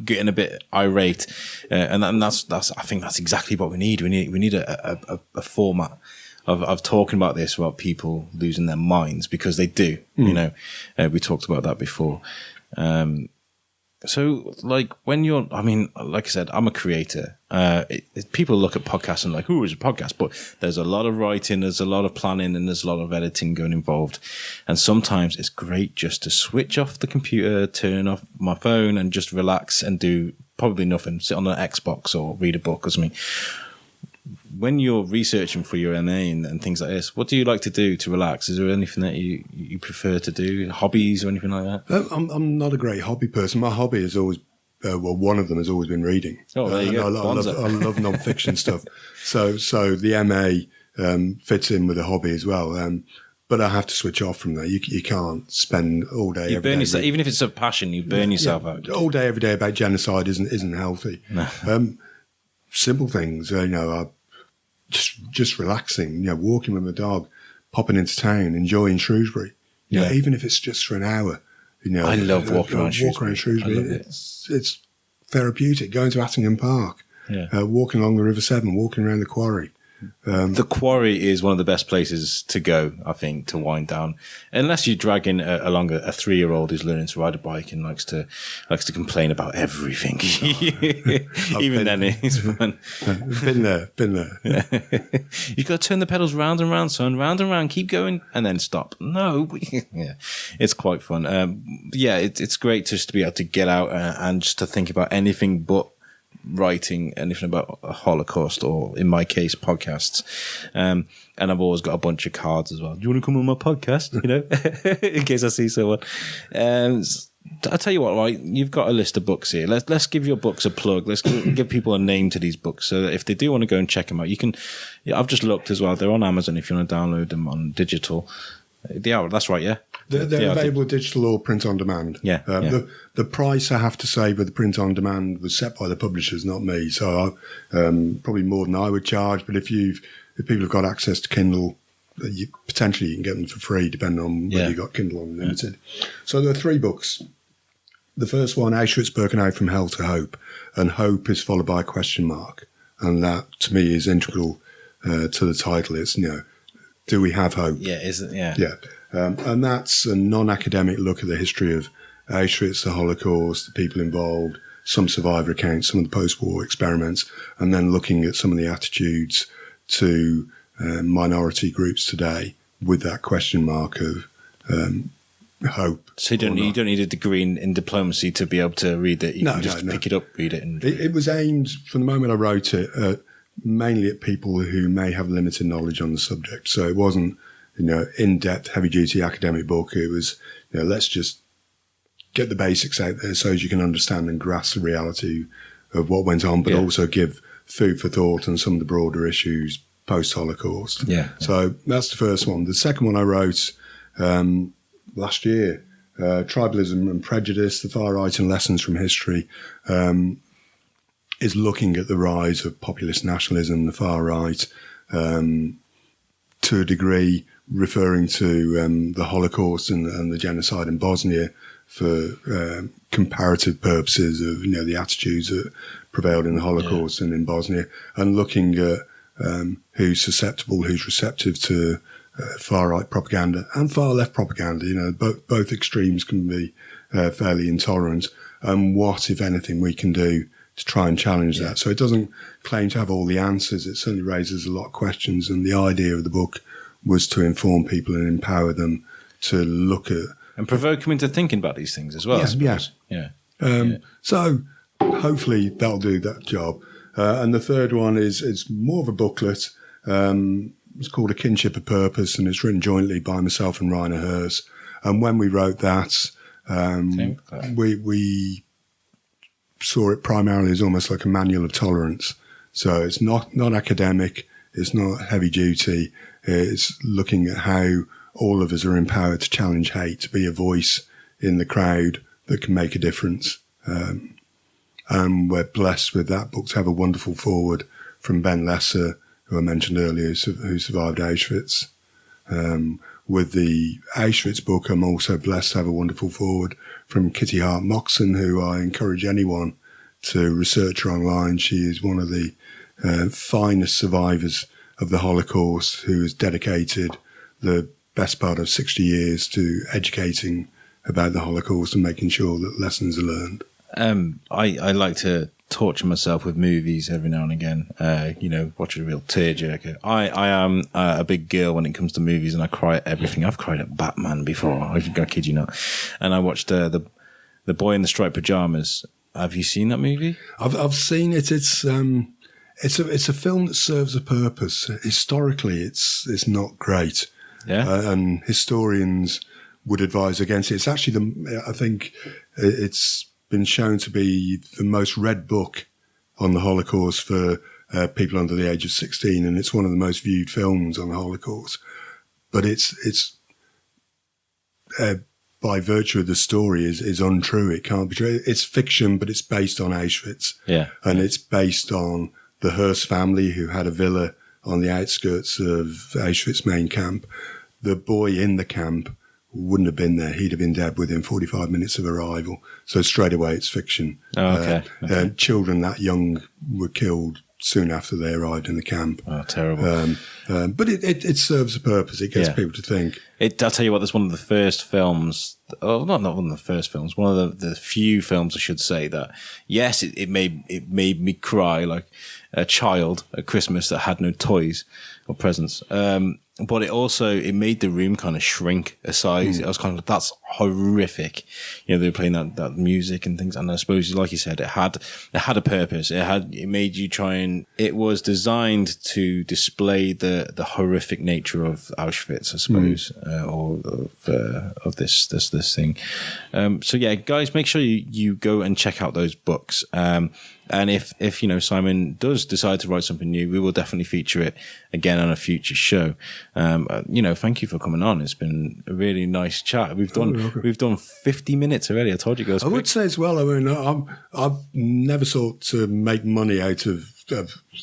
getting a bit irate. And that's, I think that's exactly what we need. We need a format of talking about this, about people losing their minds, because they do, we talked about that before. So, like, when like I said, I'm a creator. People look at podcasts and like, ooh, it's a podcast. But there's a lot of writing, there's a lot of planning, and there's a lot of editing going involved. And sometimes it's great just to switch off the computer, turn off my phone, and just relax and do probably nothing. Sit on an Xbox or read a book or something. When you're researching for your MA and things like this, what do you like to do to relax? Is there anything that you prefer to do? Hobbies or anything like that? I'm not a great hobby person. My hobby is always, one of them has always been reading. Oh, there you go. I love non-fiction stuff. So the MA fits in with a hobby as well. But I have to switch off from that. You can't spend all day. You burn yourself, even if it's a passion. You burn yourself out. All day, every day about genocide isn't healthy. No. Simple things, just relaxing, walking with my dog, popping into town, enjoying Shrewsbury. Even if it's just for an hour. I love walking around Shrewsbury. It's therapeutic. Going to Attingham Park, walking along the River Severn, walking around the quarry. The Quarry is one of the best places to go, I think, to wind down. Unless you drag in along a 3-year-old who's learning to ride a bike and likes to complain about everything. Even then, it's fun. Been there. You've got to turn the pedals round and round, son, round and round, keep going, and then stop. No, yeah, it's quite fun. It's great just to be able to get out and just to think about anything but writing anything about a Holocaust, or in my case, podcasts. And I've always got a bunch of cards as well. Do you want to come on my podcast? You know, in case I see someone. I'll tell you what, right? You've got a list of books here. Let's give your books a plug. Let's give people a name to these books, so that if they do want to go and check them out, you can. Yeah, I've just looked as well. They're on Amazon if you want to download them on digital. They are. That's right. Yeah. They're available digital or print on demand. Yeah, The price, I have to say, with the print on demand was set by the publishers, not me. So probably more than I would charge. But if people have got access to Kindle, potentially you can get them for free, depending on whether you've got Kindle Unlimited. So there are 3 books. The first one, Auschwitz-Birkenau From Hell to Hope, and hope is followed by a question mark, and that to me is integral to the title. It's do we have hope? Yeah, is it? Yeah. Yeah. And that's a non-academic look at the history of Auschwitz, the Holocaust, the people involved, some survivor accounts, some of the post-war experiments, and then looking at some of the attitudes to minority groups today with that question mark of hope. So you don't need a degree in diplomacy to be able to read it. You can just pick it up, read it. And it was aimed, from the moment I wrote it, mainly at people who may have limited knowledge on the subject. So it wasn't in-depth, heavy-duty academic book. It was, let's just get the basics out there so as you can understand and grasp the reality of what went on, but also give food for thought on some of the broader issues post-Holocaust. Yeah. So that's the first one. The second one I wrote last year, Tribalism and Prejudice, the Far Right and Lessons from History, is looking at the rise of populist nationalism, the far right, to a degree referring to the Holocaust and the genocide in Bosnia for comparative purposes of the attitudes that prevailed in the Holocaust and in Bosnia, and looking at who's susceptible, who's receptive to far right propaganda and far left propaganda. Both extremes can be fairly intolerant, and what, if anything, we can do to try and challenge that. So it doesn't claim to have all the answers. It certainly raises a lot of questions, and the idea of the book was to inform people and empower them to look at and provoke them into thinking about these things as well. Yeah. So hopefully that'll do that job. And the third one is more of a booklet. It's called A Kinship of Purpose, and it's written jointly by myself and Rainer Herz. And when we wrote that, we saw it primarily as almost like a manual of tolerance. So it's not academic, it's not heavy duty. It's looking at how all of us are empowered to challenge hate, to be a voice in the crowd that can make a difference. And we're blessed with that book to have a wonderful foreword from Ben Lesser, who I mentioned earlier, who survived Auschwitz. With the Auschwitz book, I'm also blessed to have a wonderful foreword from Kitty Hart Moxon, who I encourage anyone to research her online. She is one of the finest survivors of the Holocaust, who has dedicated the best part of 60 years to educating about the Holocaust and making sure that lessons are learned. I like to torture myself with movies every now and again, watch a real tearjerker. I am a big girl when it comes to movies, and I cry at everything. I've cried at Batman before, I kid you not. And I watched the Boy in the Striped Pajamas. Have you seen that movie? I've seen it. It's a film that serves a purpose. Historically, it's not great. Yeah. And historians would advise against it. It's actually I think it's been shown to be the most read book on the Holocaust for people under the age of 16, and it's one of the most viewed films on the Holocaust. But it's by virtue of the story is untrue. It can't be true. It's fiction, but it's based on Auschwitz. Yeah. And it's based on the Hearst family, who had a villa on the outskirts of Auschwitz main camp. The boy in the camp wouldn't have been there. He'd have been dead within 45 minutes of arrival. So straight away, it's fiction. Oh, okay. Children that young were killed soon after they arrived in the camp. Oh, terrible. But it serves a purpose. It gets people to think. I'll tell you what, that's one of the first films, not one of the first films, one of the few films, I should say, that, yes, it made me cry like a child at Christmas that had no toys or presents. But it made the room kind of shrink a size. I was kind of, that's horrific. They were playing that music and things. And I suppose, like you said, it had a purpose. It made you try, and it was designed to display the horrific nature of Auschwitz, I suppose, or of this thing. So yeah, guys, make sure you go and check out those books. And if Simon does decide to write something new, we will definitely feature it again on a future show. Thank you for coming on. It's been a really nice chat. We've done 50 minutes already. I told you guys. I would say as well, I mean, I've never sought to make money out of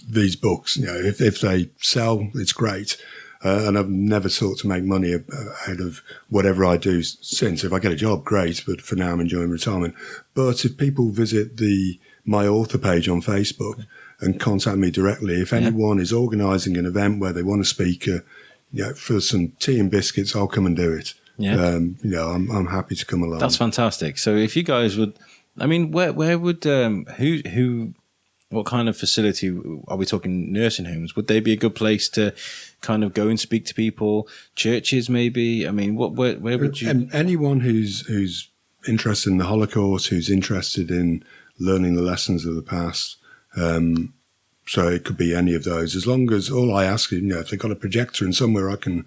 these books. If they sell, it's great. And I've never sought to make money out of whatever I do since. If I get a job, great. But for now, I'm enjoying retirement. But if people visit my author page on Facebook and contact me directly, if anyone is organising an event where they want a speaker, for some tea and biscuits, I'll come and do it. Yeah. I'm happy to come along. That's fantastic. So if you guys would, I mean, where would what kind of facility are we talking? Nursing homes? Would they be a good place to kind of go and speak to people? Churches, maybe? I mean, where would you? Anyone who's interested in the Holocaust, who's interested in learning the lessons of the past. So it could be any of those. As long as all I ask is, if they've got a projector and somewhere I can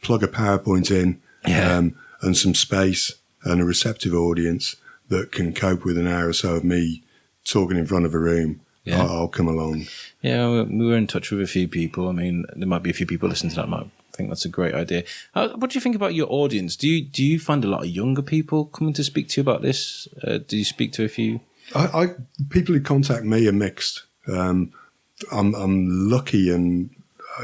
plug a PowerPoint in, and some space and a receptive audience that can cope with an hour or so of me talking in front of a room, I'll come along. Yeah, we were in touch with a few people. I mean, there might be a few people listening to that might think that's a great idea. What do you think about your audience? Do you find a lot of younger people coming to speak to you about this? Do you speak to a few? People who contact me are mixed. I'm lucky, and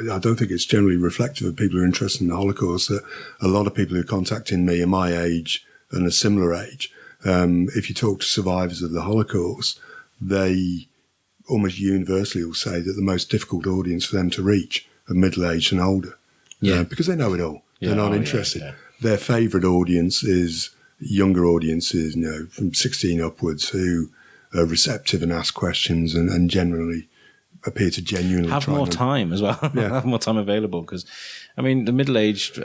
I don't think it's generally reflective of people who are interested in the Holocaust, that a lot of people who are contacting me are my age and a similar age. If you talk to survivors of the Holocaust, they almost universally will say that the most difficult audience for them to reach are middle-aged and older. Because they know it all. They're not interested. Their favourite audience is younger audiences, from 16 upwards, who are receptive and ask questions and generally appear to genuinely have more time as well. Have more time available, because I mean the middle-aged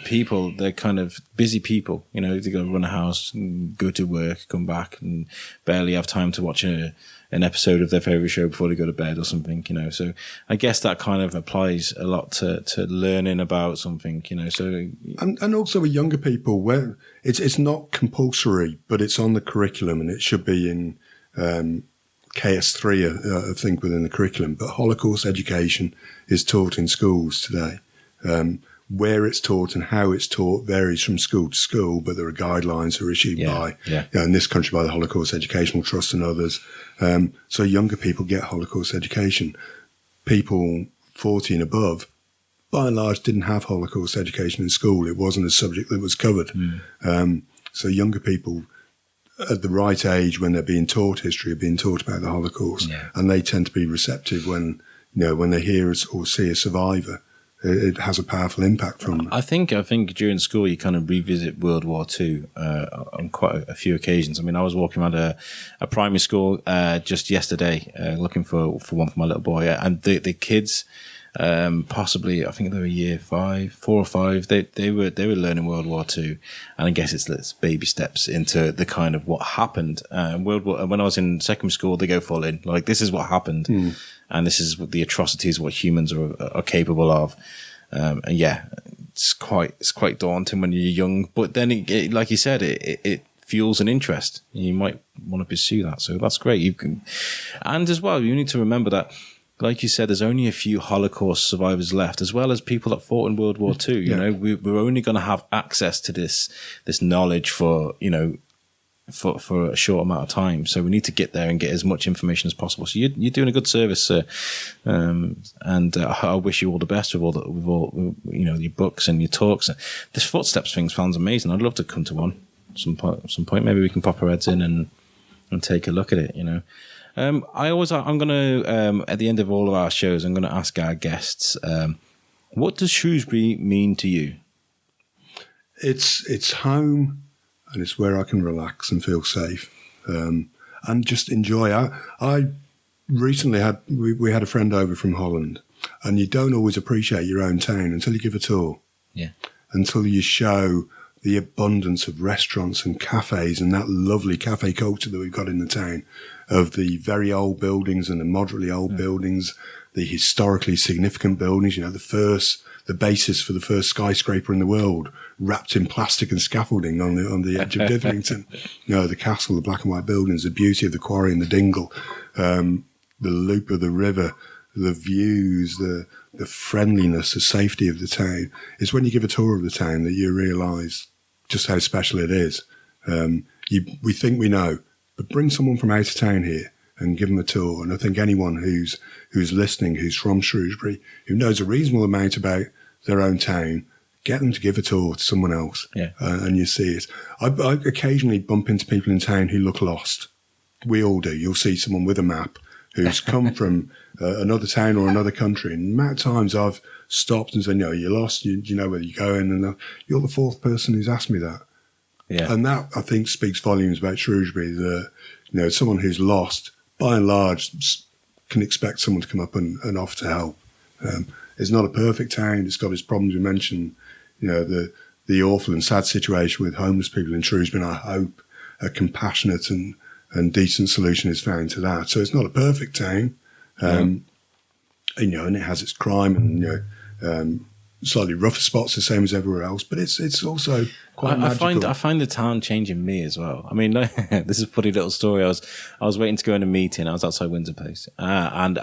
people, they're kind of busy people. They go run a house, go to work, come back, and barely have time to watch an episode of their favorite show before they go to bed or something. So I guess that kind of applies a lot to learning about something. So and also with younger people, where it's not compulsory, but it's on the curriculum, and it should be in KS3, I think, within the curriculum. But Holocaust education is taught in schools today. Where it's taught and how it's taught varies from school to school, but there are guidelines that are issued by, in this country, by the Holocaust Educational Trust and others. So younger people get Holocaust education. People 40 and above, by and large, didn't have Holocaust education in school. It wasn't a subject that was covered. So younger people, at the right age, when they're being taught history, are being taught about the Holocaust, and they tend to be receptive when they hear or see a survivor. It has a powerful impact from them. I think during school you kind of revisit World War II on quite a few occasions. I mean, I was walking around a primary school just yesterday looking for one for my little boy, and the kids, possibly, I think they were year 4 or 5. They were learning World War II, and I guess it's baby steps into the kind of what happened. When I was in secondary school, they go full in, like, this is what happened, and this is what the atrocities, what humans are capable of. And it's quite daunting when you're young, but then it like you said, it fuels an interest. You might want to pursue that, so that's great. And as well, you need to remember that, like you said, there's only a few Holocaust survivors left, as well as people that fought in World War II. We're only going to have access to this knowledge for a short amount of time. So we need to get there and get as much information as possible. So you're doing a good service, sir. And I wish you all the best with all your books and your talks. This Footsteps thing sounds amazing. I'd love to come to one at some point. Maybe we can pop our heads in and take a look at it. I'm going to, at the end of all of our shows, I'm going to ask our guests, what does Shrewsbury mean to you? It's home, and it's where I can relax and feel safe, and just enjoy. I recently we had a friend over from Holland, and you don't always appreciate your own town until you give a tour. Yeah. Until you show the abundance of restaurants and cafes and that lovely cafe culture that we've got in the town, of the very old buildings and the moderately old buildings, the historically significant buildings, the basis for the first skyscraper in the world, wrapped in plastic and scaffolding on the edge of Ditherington. The castle, the black and white buildings, the beauty of the quarry and the dingle, the loop of the river, the views, the friendliness, the safety of the town. It's when you give a tour of the town that you realise just how special it is. We think we know, but bring someone from out of town here and give them a tour. And I think anyone who's listening, who's from Shrewsbury, who knows a reasonable amount about their own town, get them to give a tour to someone else. Yeah. And you see it. I occasionally bump into people in town who look lost. We all do. You'll see someone with a map who's come from another town or another country. And the amount of times I've stopped and said, you're lost, you know where you're going. And you're the fourth person who's asked me that. Yeah. And that, I think, speaks volumes about Shrewsbury, that, someone who's lost, by and large, can expect someone to come up and offer to help. It's not a perfect town. It's got its problems. We mentioned, the awful and sad situation with homeless people in Shrewsbury. And I hope a compassionate and decent solution is found to that. So it's not a perfect town. And it has its crime and, slightly rougher spots, the same as everywhere else, but it's also quite magical. I find the town changing me as well. I mean, this is a funny little story. I was waiting to go in a meeting. I was outside Windsor Place, and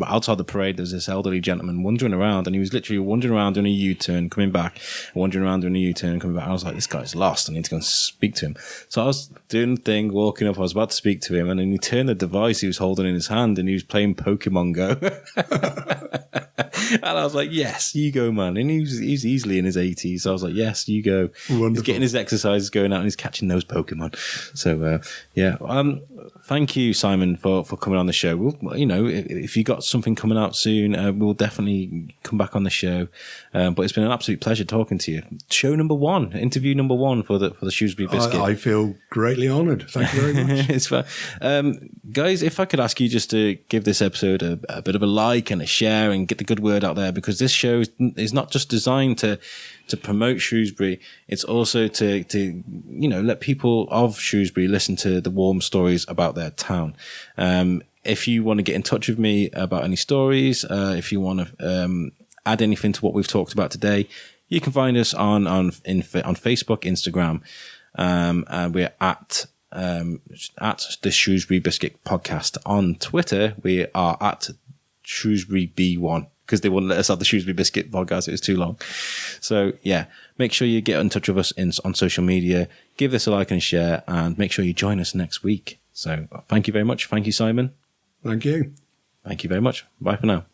outside the parade, there's this elderly gentleman wandering around, and he was literally wandering around doing a U-turn, coming back, wandering around doing a U-turn, coming back. I was like, this guy's lost. I need to go and speak to him. So I was doing the thing, walking up. I was about to speak to him, and then he turned the device he was holding in his hand, and he was playing Pokemon Go. And I was like, yes, you go, man. And he's easily in his 80s. So I was like, yes, you go. Wonderful. He's getting his exercises going out and he's catching those Pokemon. So, thank you, Simon, for coming on the show. We'll, if you got something coming out soon, we'll definitely come back on the show. But it's been an absolute pleasure talking to you. Show number 1, interview number 1 for the Shrewsbury Biscuit. I feel greatly honoured. Thank you very much. It's fun. Guys, if I could ask you just to give this episode a bit of a like and a share and get the good word out there, because this show is not just designed to promote Shrewsbury, it's also to let people of Shrewsbury listen to the warm stories about their town. If you want to get in touch with me about any stories, if you want to add anything to what we've talked about today, you can find us on Facebook, Instagram, and we're at the Shrewsbury Biscuit Podcast. On Twitter, we are at Shrewsbury B1, because they wouldn't let us have the Shrewsbury Biscuit Podcast. It was too long. So yeah, make sure you get in touch with us on social media, give this a like and a share, and make sure you join us next week. So thank you very much. Thank you, Simon. Thank you. Thank you very much. Bye for now.